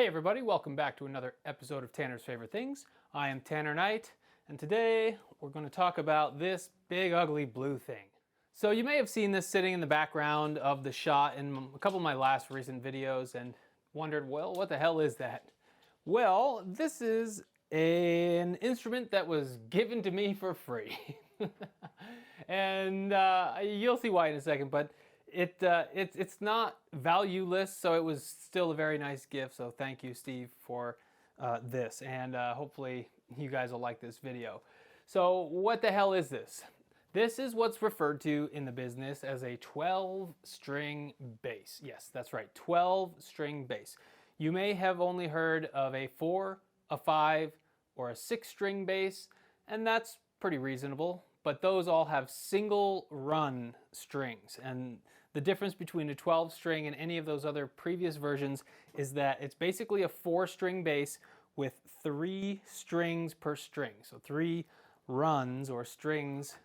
Hey everybody, welcome back to another episode of Tanner's Favorite Things. I am Tanner Knight, and today we're going to talk about this big ugly blue thing. So you may have seen this sitting in the background of the shot in a couple of my last recent videos and wondered, well, what the hell is that? Well, this is an instrument that was given to me for free. And you'll see why in a second, but it's not valueless, so it was still a very nice gift. So thank you, Steve, for this, and hopefully you guys will like this video. So what the hell is this? This is what's referred to in the business as a 12-string bass. Yes, that's right, 12-string bass. You may have only heard of a 4, a 5, or a 6-string bass, and that's pretty reasonable. But those all have single run strings. And the difference between a 12-string and any of those other previous versions is that it's basically a 4-string bass with 3 strings per string. So 3 runs or strings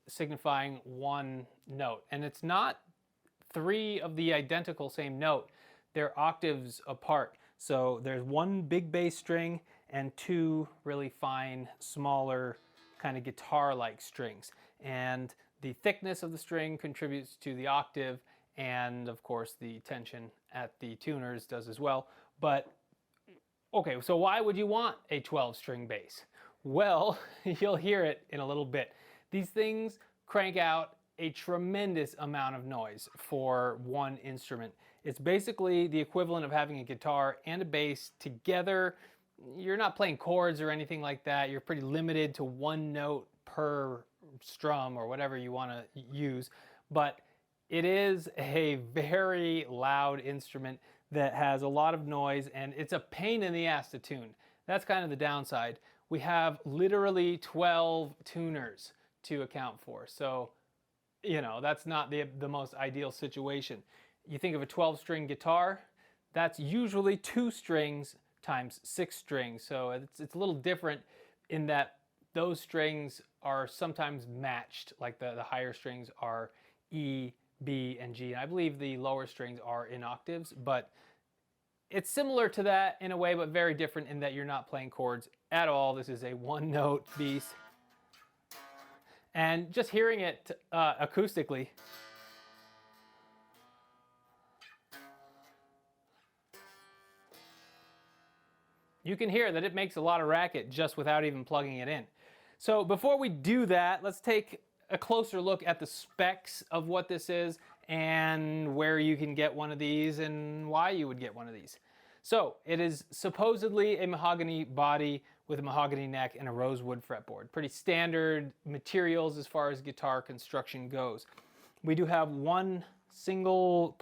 signifying one note. And it's not 3 of the identical same note. They're octaves apart. So there's 1 big bass string and 2 really fine, smaller kind of guitar-like strings, and the thickness of the string contributes to the octave, and of course the tension at the tuners does as well. But okay, so why would you want a 12-string bass? Well, you'll hear it in a little bit. These things crank out a tremendous amount of noise for one instrument. It's basically the equivalent of having a guitar and a bass together. You're not playing chords or anything like that. You're pretty limited to 1 note per strum or whatever you want to use. But it is a very loud instrument that has a lot of noise, and it's a pain in the ass to tune. That's kind of the downside. We have literally 12 tuners to account for. So, you know, that's not the most ideal situation. You think of a 12-string guitar, that's usually 2 strings times 6 strings. So it's a little different in that those strings are sometimes matched, like the higher strings are E, B, and G. And I believe the lower strings are in octaves, but it's similar to that in a way, but very different in that you're not playing chords at all. This is a 1-note beast. And just hearing it acoustically, you can hear that it makes a lot of racket just without even plugging it in. So before we do that, let's take a closer look at the specs of what this is and where you can get one of these and why you would get one of these. So it is supposedly a mahogany body with a mahogany neck and a rosewood fretboard. Pretty standard materials as far as guitar construction goes. We do have 1 single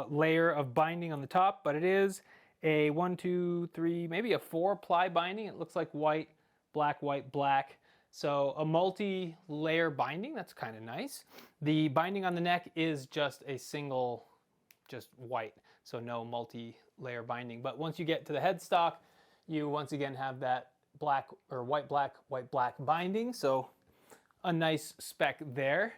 layer of binding on the top, but it is a 1, 2, 3, maybe a 4-ply binding. It looks like white, black. So a multi-layer binding, that's kind of nice. The binding on the neck is just a single, just white, so no multi-layer binding. But once you get to the headstock, you once again have that black or white, black binding. So a nice spec there.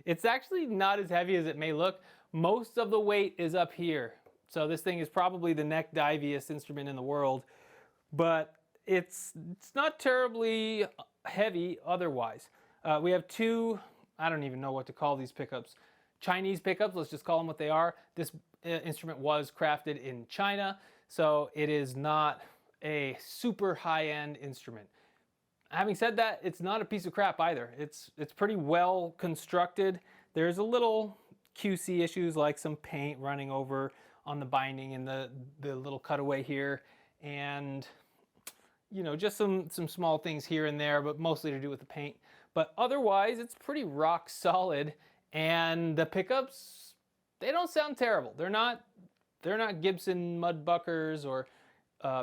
It's actually not as heavy as it may look. Most of the weight is up here. So this thing is probably the neck diviest instrument in the world, but it's not terribly heavy otherwise. We have 2, I don't even know what to call these pickups, Chinese pickups, let's just call them what they are. This instrument was crafted in China, so it is not a super high-end instrument. Having said that, it's not a piece of crap either. It's pretty well constructed. There's a little QC issues like some paint running over on the binding and the little cutaway here, and you know, just some small things here and there, but mostly to do with the paint. But otherwise, it's pretty rock solid, and the pickups, they don't sound terrible. They're not Gibson Mudbuckers or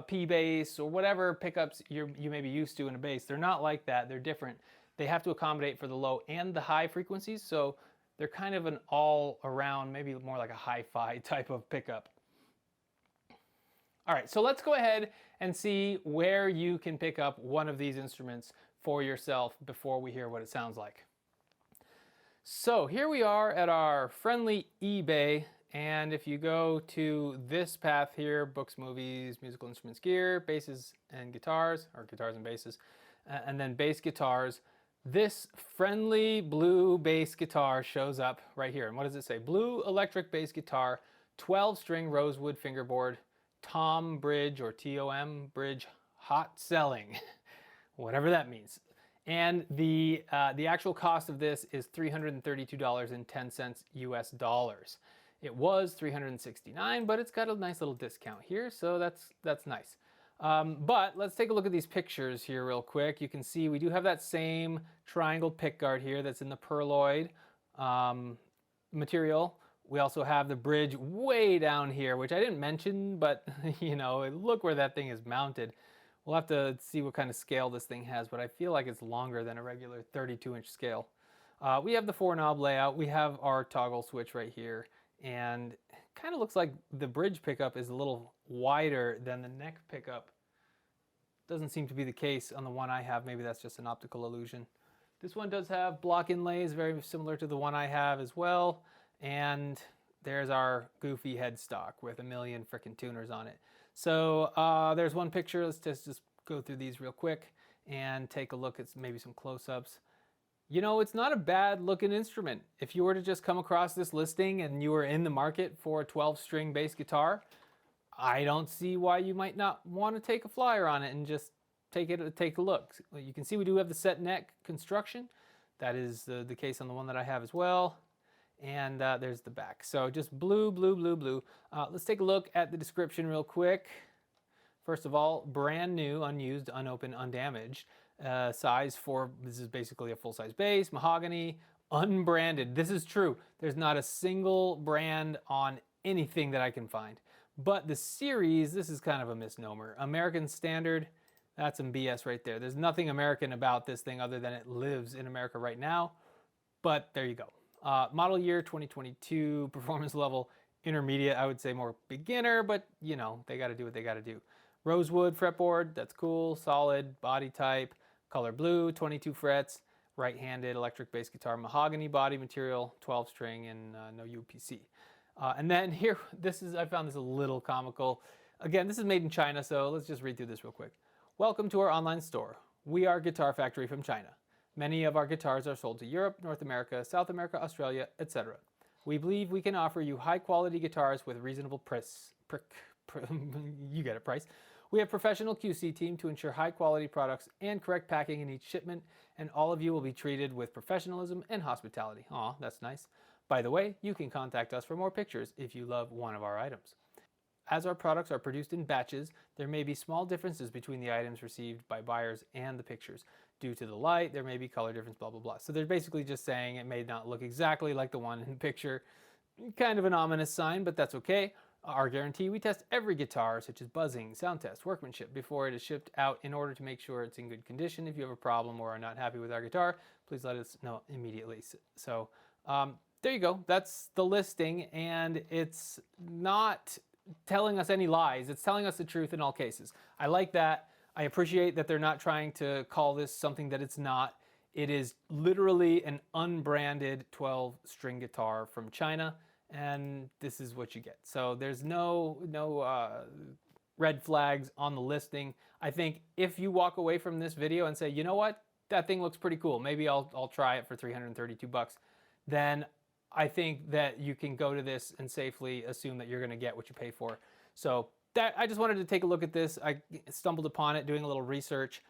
P-bass or whatever pickups you may be used to in a bass. They're not like that. They're different. They have to accommodate for the low and the high frequencies, so they're kind of an all-around, maybe more like a hi-fi type of pickup. All right, so let's go ahead and see where you can pick up one of these instruments for yourself before we hear what it sounds like. So here we are at our friendly eBay, And if you go to this path here, books, movies, musical instruments, gear, basses and guitars, or guitars and basses, and then bass guitars, this friendly blue bass guitar shows up right here. And what does it say? Blue electric bass guitar, 12-string rosewood fingerboard, Tom Bridge or TOM Bridge, hot selling, whatever that means. And the actual cost of this is $332.10 US dollars. It was $369, but it's got a nice little discount here, so that's nice. But let's take a look at these pictures here real quick. You can see we do have that same triangle pickguard here that's in the perloid material. We also have the bridge way down here, which I didn't mention, but you know, look where that thing is mounted. We'll have to see what kind of scale this thing has, but I feel like it's longer than a regular 32-inch scale. We have the 4-knob layout. We have our toggle switch right here, and it kind of looks like the bridge pickup is a little wider than the neck pickup. Doesn't seem to be the case on the one I have. Maybe that's just an optical illusion. This one does have block inlays, very similar to the one I have as well. And there's our goofy headstock with a million frickin' tuners on it. So there's one picture. Let's just go through these real quick and take a look at maybe some close-ups. You know, it's not a bad looking instrument. If you were to just come across this listing and you were in the market for a 12-string bass guitar, I don't see why you might not want to take a flyer on it and just take a look. You can see we do have the set neck construction. That is the case on the one that I have as well. And there's the back. So just blue, blue, blue, blue. Let's take a look at the description real quick. First of all, brand new, unused, unopened, undamaged. Size for, this is basically a full-size bass, mahogany, unbranded. This is true. There's not a single brand on anything that I can find. But the series, this is kind of a misnomer. American Standard, that's some BS right there. There's nothing American about this thing other than it lives in America right now. But there you go. Model year 2022, performance level intermediate, I would say more beginner, but you know, they got to do what they got to do. Rosewood fretboard, that's cool, solid, body type, color blue, 22 frets, right-handed electric bass guitar, mahogany body material, 12-string, and no UPC. And then here, I found this a little comical. Again, this is made in China, so let's just read through this real quick. Welcome to our online store. We are Guitar Factory from China. Many of our guitars are sold to Europe, North America, South America, Australia, etc. We believe we can offer you high-quality guitars with reasonable price. You get it, price. We have professional QC team to ensure high-quality products and correct packing in each shipment, and all of you will be treated with professionalism and hospitality. Aw, that's nice. By the way, you can contact us for more pictures if you love one of our items. As our products are produced in batches, there may be small differences between the items received by buyers and the pictures. Due to the light, there may be color difference, blah, blah, blah. So they're basically just saying it may not look exactly like the one in the picture. Kind of an ominous sign, but that's okay. Our guarantee, we test every guitar, such as buzzing, sound test, workmanship, before it is shipped out in order to make sure it's in good condition. If you have a problem or are not happy with our guitar, please let us know immediately. So there you go. That's the listing, and it's not telling us any lies. It's telling us the truth in all cases. I like that. I appreciate that they're not trying to call this something that it's not. It is literally an unbranded 12-string guitar from China, and this is what you get. So there's no red flags on the listing. I think if you walk away from this video and say, you know what, that thing looks pretty cool, maybe I'll try it for 332 bucks, then I think that you can go to this and safely assume that you're going to get what you pay for. So I just wanted to take a look at this. I stumbled upon it doing a little research.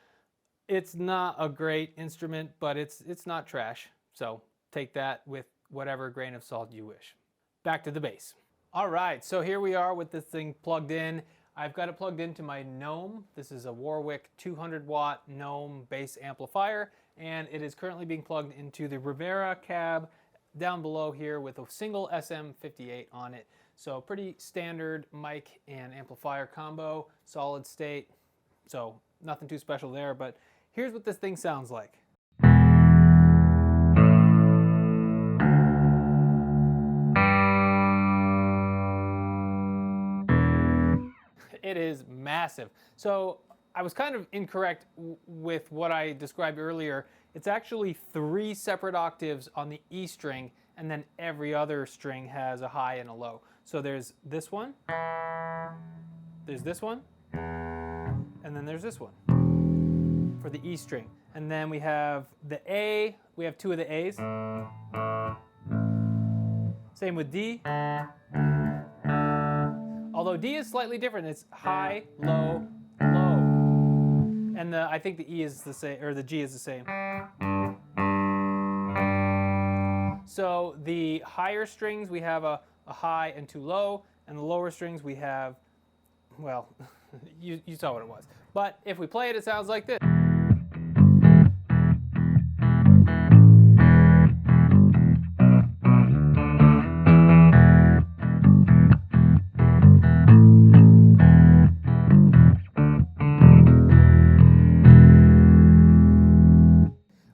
It's not a great instrument, but it's not trash. So take that with whatever grain of salt you wish. Back to the bass. All right, so here we are with this thing plugged in. I've got it plugged into my Gnome. This is a Warwick 200-watt Gnome bass amplifier, and it is currently being plugged into the Rivera cab down below here with a single SM58 on it. So pretty standard mic and amplifier combo, solid state. So nothing too special there, but here's what this thing sounds like. It is massive. So I was kind of incorrect with what I described earlier. It's actually 3 separate octaves on the E string and then every other string has a high and a low. So there's this one, there's this one, and then there's this one for the E string. And then we have the A, we have two of the A's. Same with D. Although D is slightly different, it's high, low, low. And I think the E is the same, or the G is the same. So the higher strings, we have a high and two low, and the lower strings we have, well, you saw what it was. But if we play it, it sounds like this.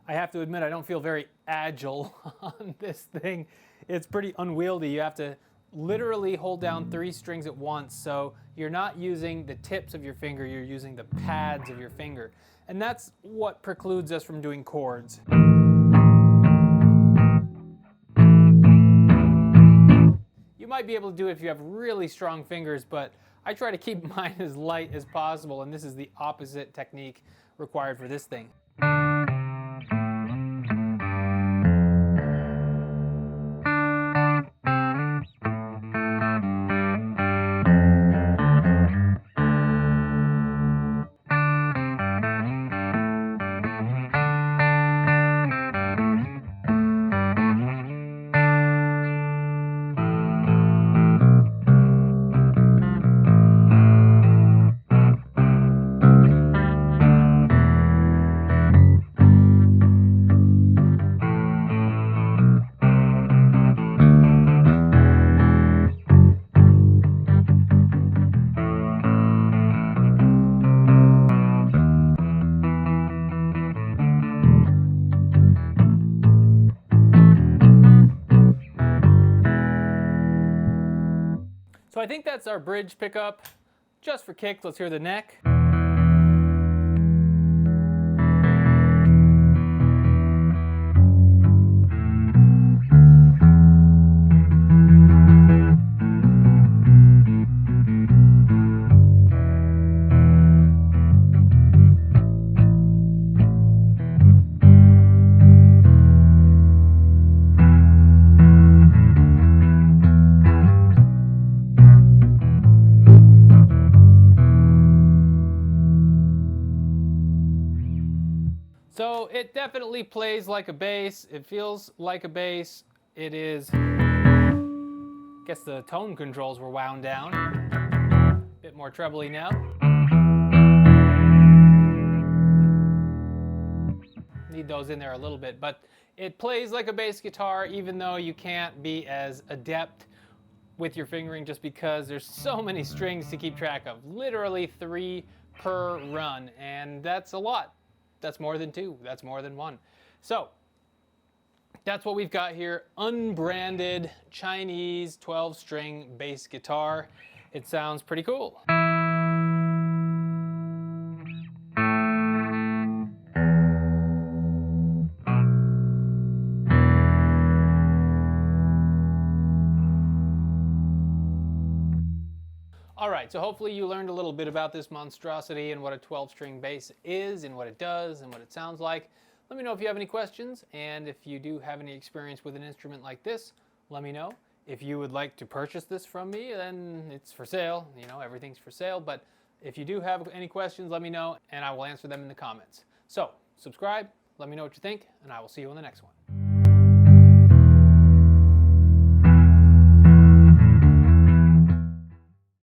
I have to admit, I don't feel very agile on this thing. It's pretty unwieldy. You have to literally hold down 3 strings at once, so you're not using the tips of your finger, you're using the pads of your finger. And that's what precludes us from doing chords. You might be able to do it if you have really strong fingers, but I try to keep mine as light as possible, and this is the opposite technique required for this thing. So I think that's our bridge pickup. Just for kicks, let's hear the neck. So it definitely plays like a bass. It feels like a bass. It is, I guess the tone controls were wound down. A bit more trebly now. Need those in there a little bit, but it plays like a bass guitar even though you can't be as adept with your fingering just because there's so many strings to keep track of. Literally 3 per run, and that's a lot. That's more than 2, that's more than 1. So that's what we've got here, unbranded Chinese 12-string bass guitar. It sounds pretty cool. Alright, so hopefully you learned a little bit about this monstrosity and what a 12-string bass is and what it does and what it sounds like. Let me know if you have any questions, and if you do have any experience with an instrument like this, let me know. If you would like to purchase this from me, then it's for sale. You know, everything's for sale, but if you do have any questions, let me know and I will answer them in the comments. So, subscribe, let me know what you think, and I will see you on the next one.